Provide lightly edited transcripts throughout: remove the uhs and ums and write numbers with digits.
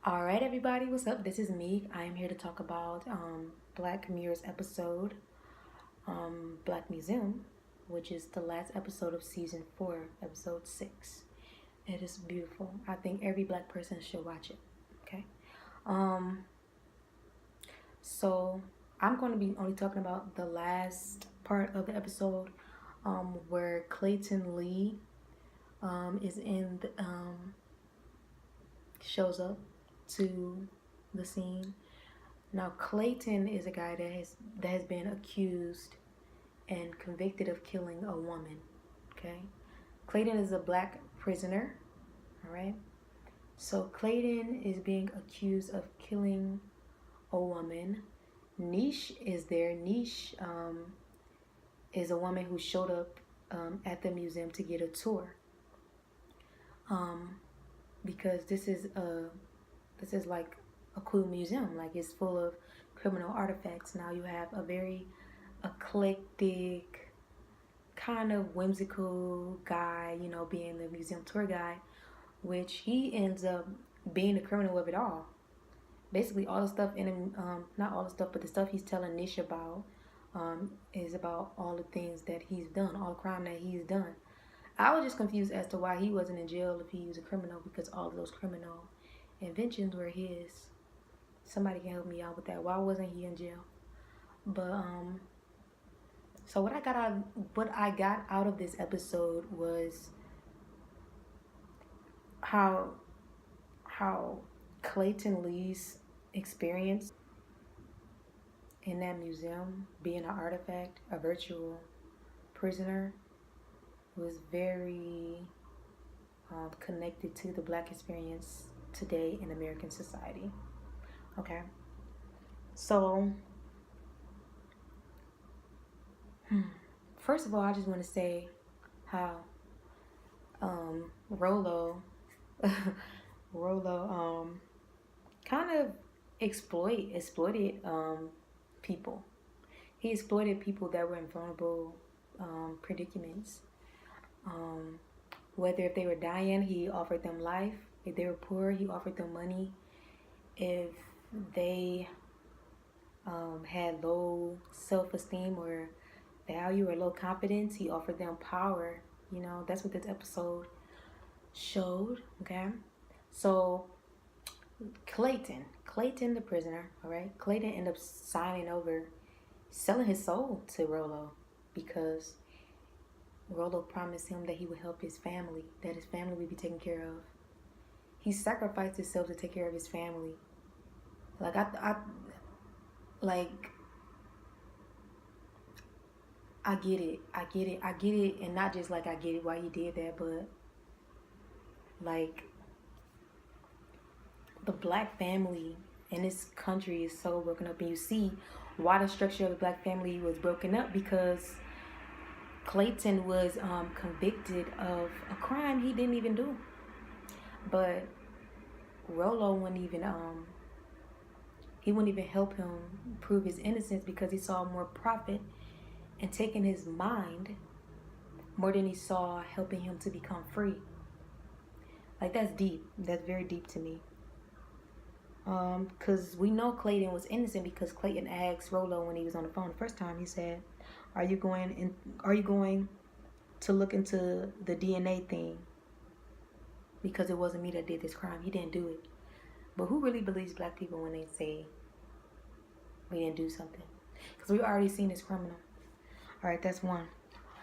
All right, everybody, what's up? This is me. I am here to talk about Black Mirror's episode, Black Museum, which is the last episode of season 4, episode 6. It is beautiful. I think every black person should watch it. Okay. Um, so I'm going to be only talking about the last part of the episode, where Clayton Lee is in the, shows up to the scene. Now, Clayton is a guy that has been accused and convicted of killing a woman. Okay, Clayton is a black prisoner. All right, so Clayton is being accused of killing a woman. Niche is there. Niche is a woman who showed up at the museum to get a tour. Um, because this is like a cool museum. Like, it's full of criminal artifacts. Now you have a very eclectic, kind of whimsical guy, being the museum tour guide, which he ends up being the criminal of it all. Basically, all the stuff in him, not all the stuff, but the stuff he's telling Nish about, is about all the things that he's done, all the crime that he's done. I was just confused as to why he wasn't in jail if he was a criminal, because all of those criminal inventions were his. Somebody can help me out with that. Why wasn't he in jail? But so what I got out of this episode was how how Clayton Lee's experience in that museum, being an artifact, a virtual prisoner, was very connected to the black experience today in American society. Okay, so first of all, I just want to say how Rolo Rolo kind of exploited people. He exploited people that were in vulnerable predicaments. Um, Whether if they were dying, he offered them life. If they were poor, he offered them money. If they had low self-esteem or value or low confidence, he offered them power. That's what this episode showed. Okay, so Clayton the prisoner, all right, Clayton ended up signing over, selling his soul to Rolo, because Rolo promised him that he would help his family, that his family would be taken care of. He sacrificed himself to take care of his family. Like, like, I get it, and not just like I get it why he did that, but like, the black family in this country is so broken up, and you see why the structure of the black family was broken up, because Clayton was convicted of a crime he didn't even do. But Rolo he wouldn't even help him prove his innocence, because he saw more profit in taking his mind more than he saw helping him to become free. Like, that's deep. That's very deep to me. Because we know Clayton was innocent, because Clayton asked Rolo when he was on the phone the first time. He said, Are you going to look into the DNA thing? Because it wasn't me that did this crime. He didn't do it. But who really believes black people when they say we didn't do something? Because we've already seen this criminal. All right, that's one.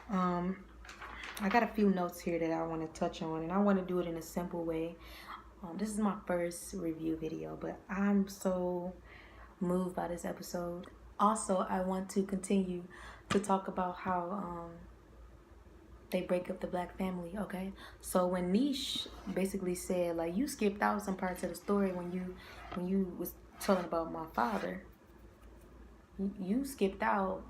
I got a few notes here that I want to touch on, and I want to do it in a simple way. This is my first review video, but I'm so moved by this episode. Also, I want to continue to talk about how they break up the black family. Okay, so when Niche basically said, like, you skipped out some parts of the story when you was telling about my father. You skipped out,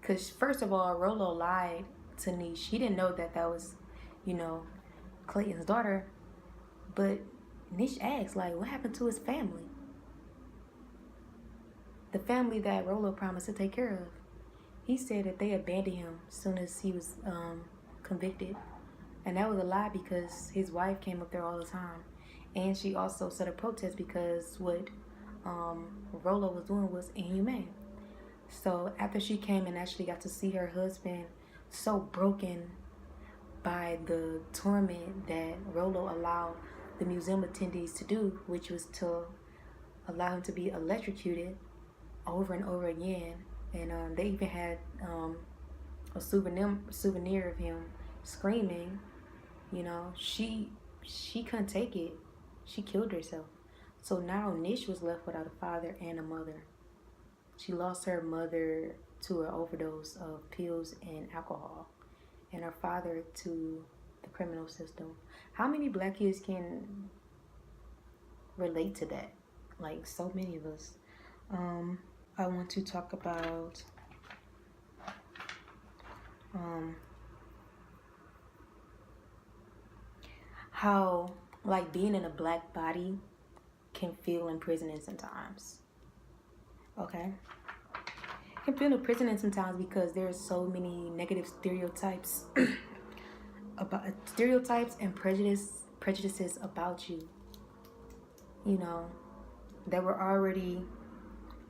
because first of all, Rolo lied to Niche. He didn't know that was, Clayton's daughter. But Niche asked, like, what happened to his family? The family that Rolo promised to take care of. He said that they abandoned him as soon as he was convicted. And that was a lie, because his wife came up there all the time. And she also set a protest because what Rollo was doing was inhumane. So after she came and actually got to see her husband so broken by the torment that Rollo allowed the museum attendees to do, which was to allow him to be electrocuted over and over again. And they even had a souvenir of him screaming. You know, she couldn't take it. She killed herself. So now Nish was left without a father and a mother. She lost her mother to an overdose of pills and alcohol, and her father to the criminal system. How many black kids can relate to that? Like, so many of us. I want to talk about how, like, being in a black body can feel imprisoning sometimes. Okay? It can feel imprisoning sometimes because there's so many negative stereotypes about stereotypes and prejudices about you, you know, that were already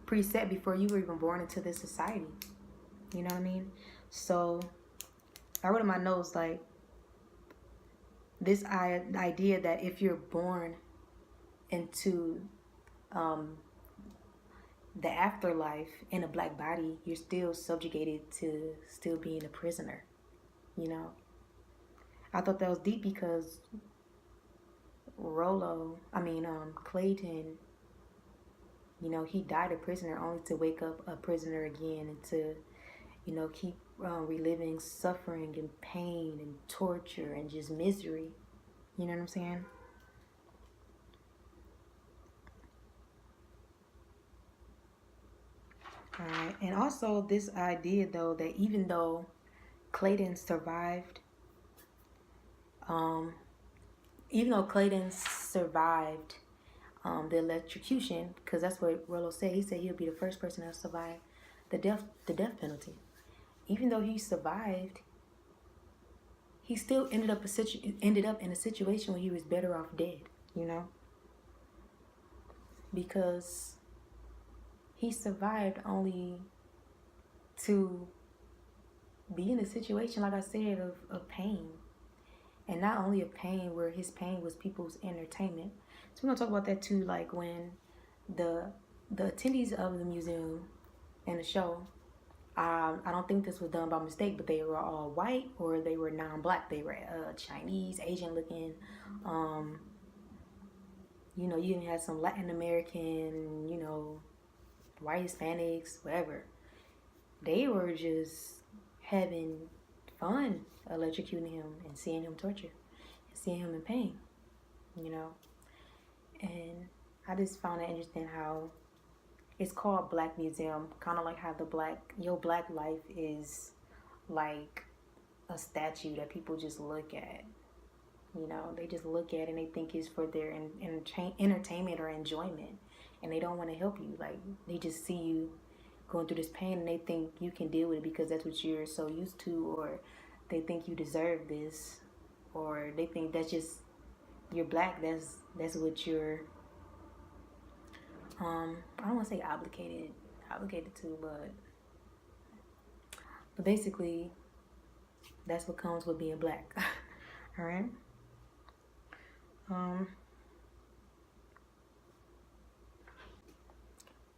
preset before you were even born into this society. You know what I mean? So I wrote in my notes, like, this idea that if you're born into the afterlife in a black body, you're still subjugated to still being a prisoner. You know, I thought that was deep because Clayton, you know, he died a prisoner only to wake up a prisoner again and to, you know, keep reliving suffering and pain and torture and just misery. You know what I'm saying? All right. And also this idea, though, that even though Clayton survived, the electrocution, because that's what Rollo said. He said he'll be the first person to survive the death penalty. Even though he survived, he still ended up in a situation where he was better off dead. You know, because he survived only to be in a situation, like I said, of pain. And not only of pain, where his pain was people's entertainment. So we're going to talk about that too, like when the attendees of the museum and the show, I don't think this was done by mistake, but they were all white or they were non-black. They were Chinese, Asian looking. You know, you even had some Latin American, you know, white Hispanics, whatever. They were just having fun electrocuting him and seeing him torture and seeing him in pain, you know. And I just found it interesting how it's called Black Museum, kind of like how your black life is like a statue that people just look at. You know, they just look at it and they think it's for their entertainment or enjoyment, and they don't want to help you. Like, they just see you going through this pain and they think you can deal with it because that's what you're so used to, or they think you deserve this, or they think that's just, you're black, that's what you're I don't want to say obligated to, but basically that's what comes with being black. All right.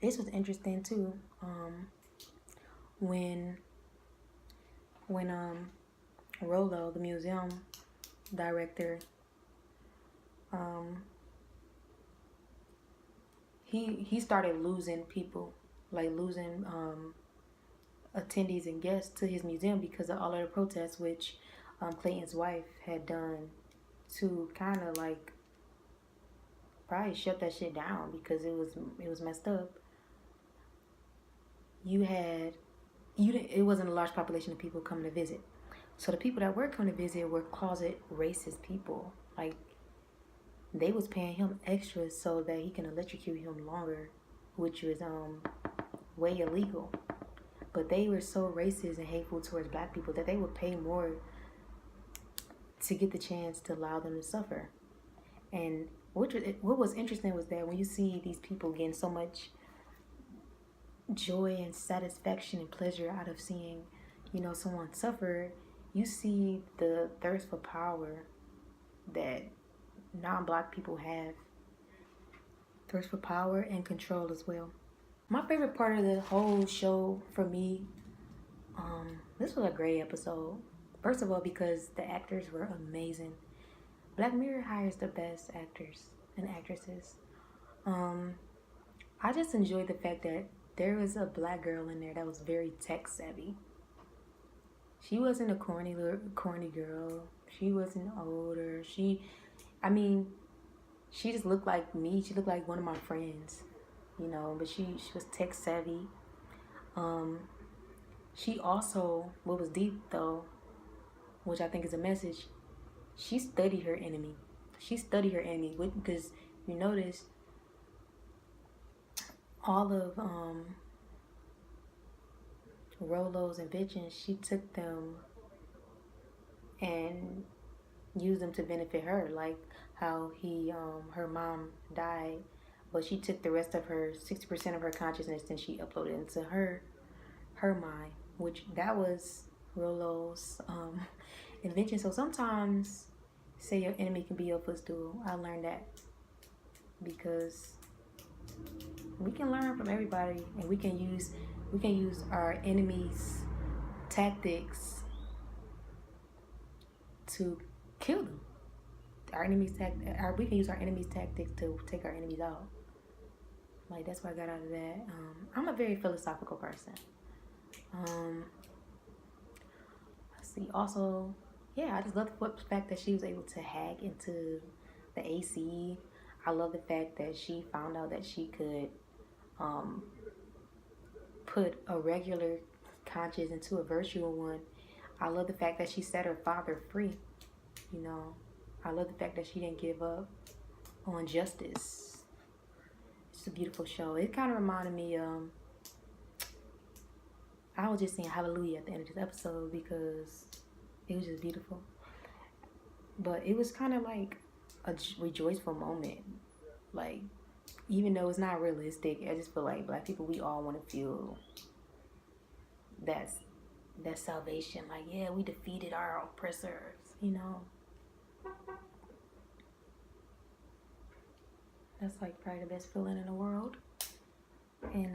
This was interesting too. When Rollo, the museum director, he started losing people, like losing attendees and guests to his museum because of all of the protests, which Clayton's wife had done to kind of like probably shut that shit down because it was messed up. It wasn't a large population of people coming to visit. So the people that were coming to visit were closet racist people. Like, they was paying him extra so that he can electrocute him longer, which was way illegal. But they were so racist and hateful towards black people that they would pay more to get the chance to allow them to suffer. And what was interesting was that when you see these people getting so much joy and satisfaction and pleasure out of seeing, someone suffer, you see the thirst for power that non-black people have. Thirst for power and control as well. My favorite part of the whole show for me, this was a great episode. First of all, because the actors were amazing. Black Mirror hires the best actors and actresses. I just enjoyed the fact that there was a black girl in there that was very tech savvy. She wasn't a corny girl. She wasn't older. She just looked like me. She looked like one of my friends, but she was tech savvy. She also, what was deep though, which I think is a message, she studied her enemy. Because you notice all of Rolo's inventions, she took them and used them to benefit her, like how her mom died, but she took the rest of her 60% of her consciousness and she uploaded into her mind, which that was Rolo's invention. So sometimes say your enemy can be your footstool. I learned that because we can learn from everybody, and we can use our enemies' tactics to kill them. We can use our enemies' tactics to take our enemies out. Like, that's what I got out of that. I'm a very philosophical person. Let's see. Also, yeah, I just love the fact that she was able to hack into the AC. I love the fact that she found out that she could put a regular conscious into a virtual one. I love the fact that she set her father free. I love the fact that she didn't give up on justice. It's a beautiful show. It kind of reminded me, I was just saying hallelujah at the end of this episode because it was just beautiful. But it was kind of like a rejoiceful moment. Like, even though it's not realistic, I just feel like black people, we all want to feel that salvation. Like, yeah, we defeated our oppressors, That's like probably the best feeling in the world. And